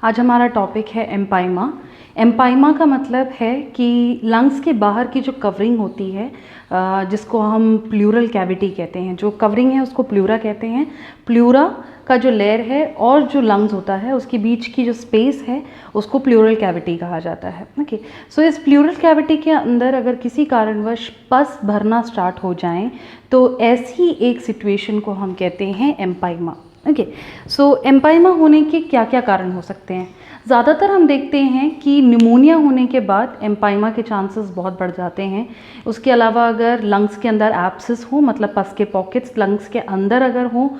आज हमारा टॉपिक है एम्पाइमा। एम्पाइमा का मतलब है कि लंग्स के बाहर की जो कवरिंग होती है, जिसको हम प्लूरल कैविटी कहते हैं, जो कवरिंग है उसको प्लूरा कहते हैं। प्लूरा का जो लेयर है और जो लंग्स होता है उसके बीच की जो स्पेस है उसको प्लूरल कैविटी कहा जाता है। ओके, सो इस प्लूरल कैविटी के अंदर अगर किसी कारणवश पस भरना स्टार्ट हो जाएं तो ऐसी एक सिचुएशन को हम कहते हैं एम्पाइमा। ओके, सो एम्पाइमा होने के क्या क्या कारण हो सकते हैं? ज़्यादातर हम देखते हैं कि निमोनिया होने के बाद एम्पाइमा के चांसेस बहुत बढ़ जाते हैं। उसके अलावा अगर लंग्स के अंदर एब्सेस हो, मतलब पस के पॉकेट्स लंग्स के अंदर अगर हो,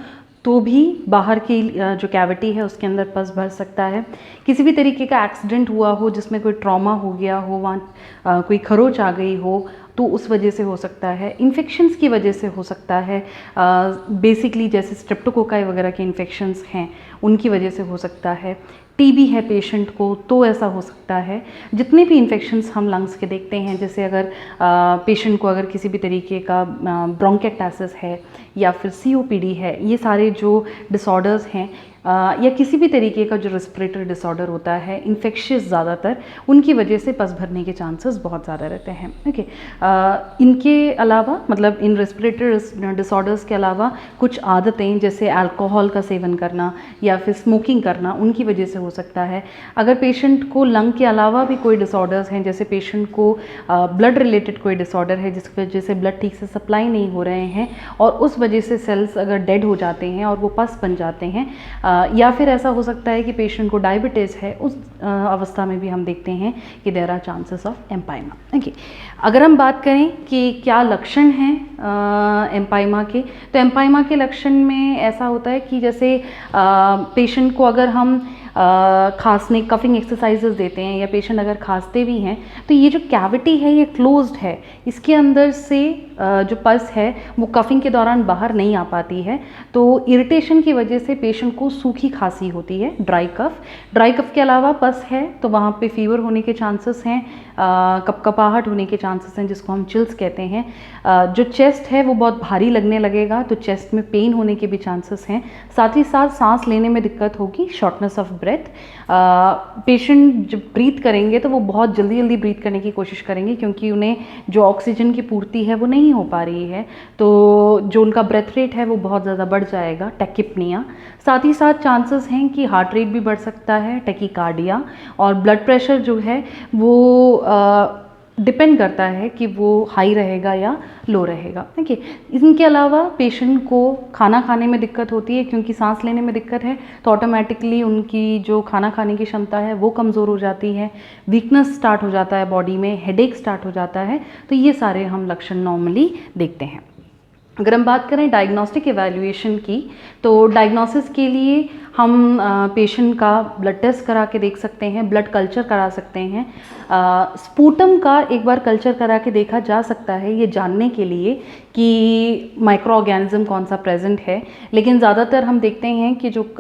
तो भी बाहर की जो कैविटी है उसके अंदर पस भर सकता है। किसी भी तरीके का एक्सीडेंट हुआ हो जिसमें कोई ट्रॉमा हो गया हो, वहाँ कोई खरोच आ गई हो, तो उस वजह से हो सकता है। इन्फेक्शंस की वजह से हो सकता है, बेसिकली जैसे स्ट्रेप्टोकोकाई वगैरह के इन्फेक्शंस हैं उनकी वजह से हो सकता है। टीबी है पेशेंट को तो ऐसा हो सकता है। जितने भी इन्फेक्शंस हम लंग्स के देखते हैं, जैसे अगर पेशेंट को अगर किसी भी तरीके का ब्रोंकाइटिस है या फिर सीओपीडी है, ये सारे जो डिसऑर्डर्स हैं या किसी भी तरीके का जो रेस्पिरेटरी डिसऑर्डर होता है इन्फेक्शियस, ज़्यादातर उनकी वजह से पस भरने के चांसेस बहुत ज़्यादा रहते हैं। ओके, इनके अलावा मतलब इन रेस्पिरेटरी डिसऑर्डर्स के अलावा कुछ आदतें जैसे अल्कोहल का सेवन करना या फिर स्मोकिंग करना, उनकी वजह से हो सकता है। अगर पेशेंट को लंग के अलावा भी कोई डिसऑर्डर्स हैं, जैसे पेशेंट को ब्लड रिलेटेड कोई डिसऑर्डर है जिसकी वजह से ब्लड ठीक से सप्लाई नहीं हो रहे हैं और उस वजह से सेल्स अगर डेड हो जाते हैं और वो पस बन जाते हैं, या फिर ऐसा हो सकता है कि पेशेंट को डायबिटीज़ है, उस अवस्था में भी हम देखते हैं कि there are chances of empyema. Okay, अगर हम बात करें कि क्या लक्षण हैं एम्पाइमा के, तो एम्पाइमा के लक्षण में ऐसा होता है कि जैसे पेशेंट को अगर हम खांसने कफिंग एक्सरसाइजेस देते हैं या पेशेंट अगर खांसते भी हैं तो ये जो कैविटी है ये क्लोज्ड है, इसके अंदर से जो पस है वो कफिंग के दौरान बाहर नहीं आ पाती है, तो इरिटेशन की वजह से पेशेंट को सूखी खांसी होती है, ड्राई कफ के अलावा पस है तो वहाँ पे फीवर होने के चांसेस हैं, कपकपाहट होने के चांसेस हैं जिसको हम चिल्स कहते हैं। जो चेस्ट है वो बहुत भारी लगने लगेगा तो चेस्ट में पेन होने के भी चांसेस हैं। साथ ही साथ सांस लेने में दिक्कत होगी, शॉर्टनेस ऑफ ब्रेथ। पेशेंट जब ब्रीथ करेंगे तो वो बहुत जल्दी ब्रीथ करने की कोशिश करेंगे क्योंकि उन्हें जो ऑक्सीजन की पूर्ति है वो नहीं हो पा रही है, तो जो उनका ब्रेथ रेट है वो बहुत ज़्यादा बढ़ जाएगा, टैकिप्निया। साथ ही साथ चांसेस हैं कि हार्ट रेट भी बढ़ सकता है, टैकीकार्डिया, और ब्लड प्रेशर जो है वो डिपेंड करता है कि वो हाई रहेगा या लो रहेगा। ठीक है, इनके अलावा पेशेंट को खाना खाने में दिक्कत होती है क्योंकि सांस लेने में दिक्कत है तो ऑटोमेटिकली उनकी जो खाना खाने की क्षमता है वो कमज़ोर हो जाती है, वीकनेस स्टार्ट हो जाता है बॉडी में, हेडेक स्टार्ट हो जाता है, तो ये सारे हम लक्षण नॉर्मली देखते हैं। अगर हम बात करें डायग्नोस्टिक एवैल्यूएशन की, तो डायग्नोसिस के लिए हम पेशेंट का ब्लड टेस्ट करा के देख सकते हैं, ब्लड कल्चर करा सकते हैं। स्पूटम का एक बार कल्चर करा के देखा जा सकता है ये जानने के लिए कि माइक्रो ऑर्गेनिज्म कौन सा प्रेजेंट है, लेकिन ज़्यादातर हम देखते हैं कि जो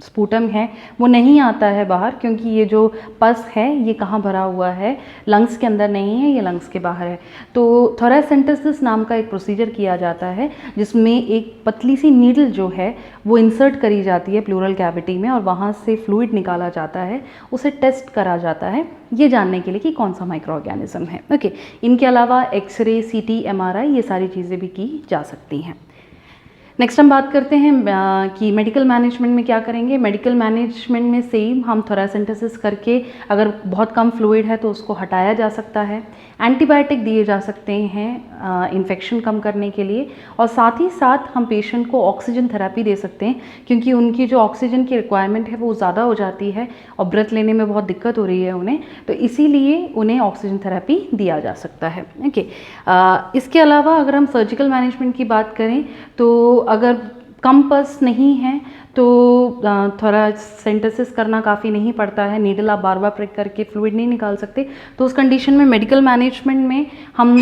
स्पूटम है वो नहीं आता है बाहर क्योंकि ये जो पस है ये कहाँ भरा हुआ है, लंग्स के अंदर नहीं है, ये लंग्स के बाहर है। तो थोरैसेंटेसिस नाम का एक प्रोसीजर किया जाता है जिसमें एक पतली सी नीडल जो है वो इंसर्ट करी जाती है प्लूरल कैविटी में और वहाँ से फ्लूइड निकाला जाता है, उसे टेस्ट करा जाता है ये जानने के लिए कि कौन सा माइक्रो ऑर्गेनिज्म है। ओके, इनके अलावा एक्सरे, सीटी, एमआरआई, ये सारी चीज़ें भी की जा सकती हैं। नेक्स्ट हम बात करते हैं कि मेडिकल मैनेजमेंट में क्या करेंगे। मेडिकल मैनेजमेंट में सेम हम थोरैसेंटेसिस करके अगर बहुत कम फ्लूइड है तो उसको हटाया जा सकता है, एंटीबायोटिक दिए जा सकते हैं इन्फेक्शन कम करने के लिए, और साथ ही साथ हम पेशेंट को ऑक्सीजन थेरेपी दे सकते हैं क्योंकि उनकी जो ऑक्सीजन की रिक्वायरमेंट है वो ज़्यादा हो जाती है और ब्रेथ लेने में बहुत दिक्कत हो रही है उन्हें, तो इसीलिए उन्हें ऑक्सीजन थेरेपी दिया जा सकता है। ओके, इसके अलावा अगर हम सर्जिकल मैनेजमेंट की बात करें तो अगर कम पस नहीं है तो थोरैसेंटेसिस करना काफ़ी नहीं पड़ता है, नीडल आप बार बार प्रिक करके फ्लूइड नहीं निकाल सकते, तो उस कंडीशन में मेडिकल मैनेजमेंट में हम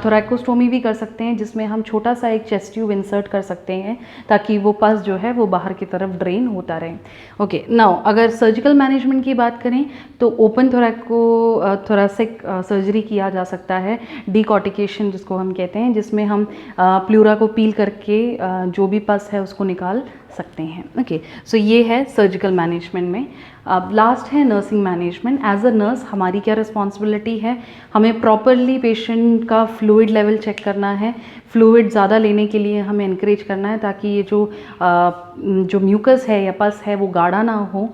थोरैकोस्टोमी भी कर सकते हैं जिसमें हम छोटा सा एक चेस्ट ट्यूब इंसर्ट कर सकते हैं ताकि वो पस जो है वो बाहर की तरफ ड्रेन होता रहे। ओके, नाउ अगर सर्जिकल मैनेजमेंट की बात करें तो ओपन थोरैसिक सर्जरी किया जा सकता है, डीकॉर्टिकेशन जिसको हम कहते हैं, जिसमें हम प्लूरा को पील करके जो भी पस है उसको निकाल सकते हैं। ओके, सो ये है सर्जिकल मैनेजमेंट में। अब लास्ट है nursing management. As a nurse हमारी क्या रिस्पॉन्सिबिलिटी है, हमें प्रॉपरली पेशेंट का फ्लूइड लेवल चेक करना है, फ्लूइड ज़्यादा लेने के लिए हमें इनक्रेज करना है ताकि ये जो म्यूकस है या पस है वो गाढ़ा ना हो।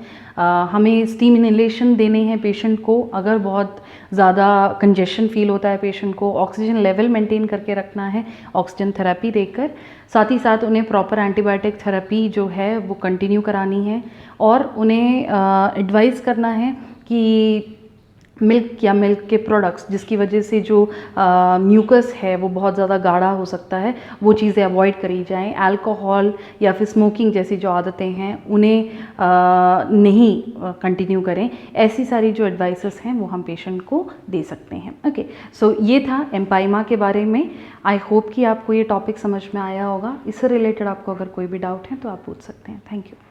हमें स्टीम इनहेलेशन देने हैं पेशेंट को, अगर बहुत ज़्यादा कंजेशन फील होता है पेशेंट को, ऑक्सीजन लेवल मेंटेन करके रखना है ऑक्सीजन थेरेपी देकर, साथ ही साथ उन्हें प्रॉपर एंटीबायोटिक थेरेपी जो है वो कंटिन्यू करानी है, और उन्हें एडवाइस करना है कि मिल्क या मिल्क के प्रोडक्ट्स जिसकी वजह से जो म्यूकस है वो बहुत ज़्यादा गाढ़ा हो सकता है, वो चीज़ें अवॉइड करी जाएं। अल्कोहल या फिर स्मोकिंग जैसी जो आदतें हैं उन्हें नहीं कंटिन्यू करें। ऐसी सारी जो एडवाइसेस हैं वो हम पेशेंट को दे सकते हैं। ओके, सो ये था एम्पाइमा के बारे में। आई होप कि आपको ये टॉपिक समझ में आया होगा। इससे रिलेटेड आपको अगर कोई भी डाउट है तो आप पूछ सकते हैं। Thank you.